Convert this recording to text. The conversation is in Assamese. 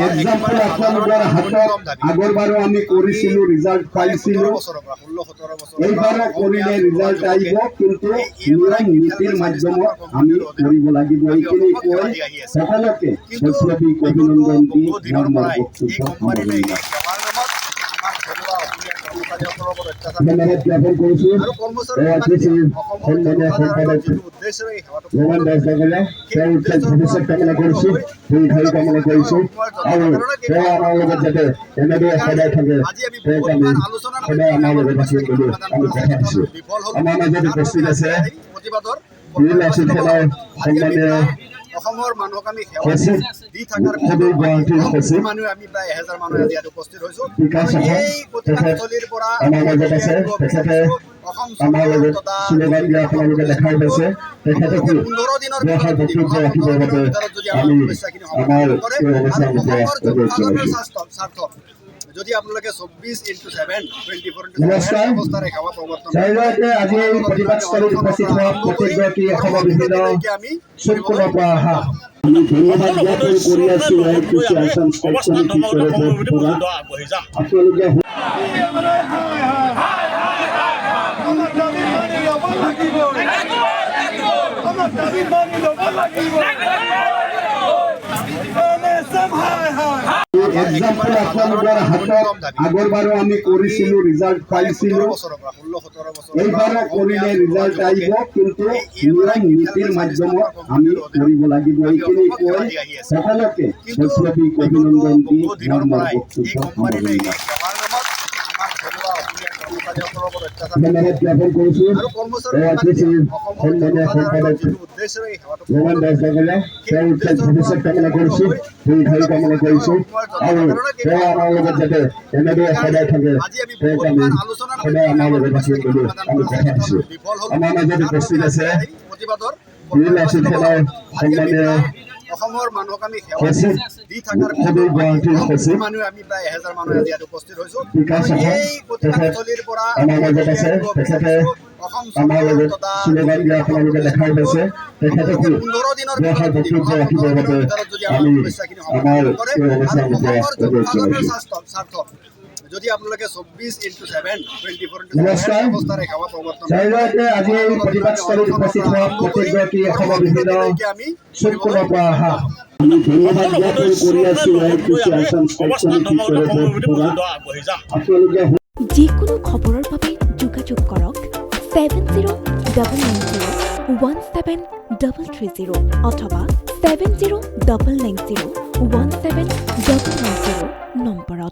এক্সাম্পল আপোনালোকৰ হাতত আগৰবাৰো আমি কৰিছিলো ৰিজাল্ট পাইছিলো এইবাৰো কৰিলে ৰিজাল্ট আহিব কিন্তু নিয়ম নীতিৰ মাধ্যমত আমি কৰিব লাগিব এইখিনি কৈ সকলোকে বৈপ্লৱিক অভিনন্দন দি ধৰ্মৰ বক্তব্য সামৰণি ধন্যবাদ জ্ঞাপন কৰিছো সন্মানীয় সম্পাদক মোহন দাসসকলে তেওঁৰ ভৱিষ্যত কামনা কৰিছো দীৰ্ঘায়ু কামনা কৰিছো আৰু তেওঁ আমাৰ লগত যাতে এনেদৰে সদায় থাকে তেওঁক আমি সদায় আমাৰ লগত ৰাখিম বুলি আমি কথা দিছো আমাৰ মাজত উপস্থিত আছে বীৰ লাচিত সেনাৰ সন্মানীয় অসমৰ মানুহক আমি সচিব দি থকাৰ গুৱাহাটীৰ সচিব মানুহ আমি প্ৰায় 1000 মানুহ আজি ইয়াত উপস্থিত হৈছো বিকাশ এই প্ৰতিষ্ঠানস্থলীৰ পৰা আমাৰ মাজত আছে তেখেতে আমাৰ লগত শ্লোগান দিয়া আপোনালোকে দেখাই পাইছে তেখেতকো 15 দিনৰ দৰ্শক বক্তব্য ৰাখিবৰ বাবে আমি আমাৰ এই অনুষ্ঠানৰ পৰা অনুৰোধ জনাইছো যদি আপোনালোকে 24/7 নমস্কাৰ অৱস্থাৰে সেৱা প্ৰৱৰ্তন চাৰিওতে আজি এই প্ৰতিবাদস্থলীত উপস্থিত হোৱা প্ৰত্যেকগৰাকী অসমৰ বিভিন্ন চুককোণৰ পৰা অহা আমি ধন্যবাদ জ্ঞাপন কৰি আছো IPC আসাম শৈক্ষণিক শিক্ষকৰ পৰা আপোনালোকে এক্সাম্পল আপোনালোকৰ হাতত আগৰবাৰো আমি কৰিছিলো ৰিজাল্ট পাইছিলো এইবাৰো কৰিলে ৰিজাল্ট আহিব কিন্তু নিয়ম নীতিৰ মাধ্যমত আমি কৰিব লাগিব এইখিনি কৈ সকলোকে বৈপ্লৱিক অভিনন্দন দি ধৰ্মৰ বক্তব্য সামৰণি ধন্যবাদ জ্ঞাপন কৰিছো সন্মানীয় সম্পাদক মোহন দাসসকলে তেওঁৰ ভৱিষ্যত কামনা কৰিছো দীৰ্ঘায়ু কামনা কৰিছো আৰু তেওঁ আমাৰ লগত যাতে এনেদৰে সদায় থাকে তেওঁক আমি সদায় আমাৰ লগত ৰাখিম বুলি আমি কথা দিছো আমাৰ মাজত উপস্থিত আছে বীৰ লাচিত সেনাৰ সন্মানীয় অসমৰ মানুহক আমি সচিব দি থকাৰ গুৱাহাটীৰ সচিব মানুহ আমি প্ৰায় 1000 মানুহ আজি ইয়াত উপস্থিত হৈছো বিকাশ এই প্ৰতিষ্ঠানস্থলীৰ পৰা আমাৰ মাজত আছে তেখেতে আমাৰ লগত শ্লোগান দিয়া আপোনালোকে দেখাই পাইছে তেখেতকো 15 দিনৰ দৰ্শক বক্তব্য ৰাখিবৰ বাবে যদি আমি আমাৰ কৰে এই অনুষ্ঠানৰ পৰা অনুৰোধ জনাইছো যদি আপোনালোকে 24/7 নমস্কাৰ অৱস্থাৰে সেৱা প্ৰৱৰ্তন চাৰিওতে আজি এই প্ৰতিবাদস্থলীত উপস্থিত হোৱা প্ৰত্যেকগৰাকী অসমৰ বিভিন্ন আমি চুককোণৰ পৰা অহা আমি ধন্যবাদ জ্ঞাপন কৰি আছো IPC আসাম শৈক্ষণিক শিক্ষকৰ পৰা আপোনালোকে যিকোনো খবৰৰ বাবে যোগাযোগ কৰক 7099017330 অথবা 7099017990 নম্বৰত।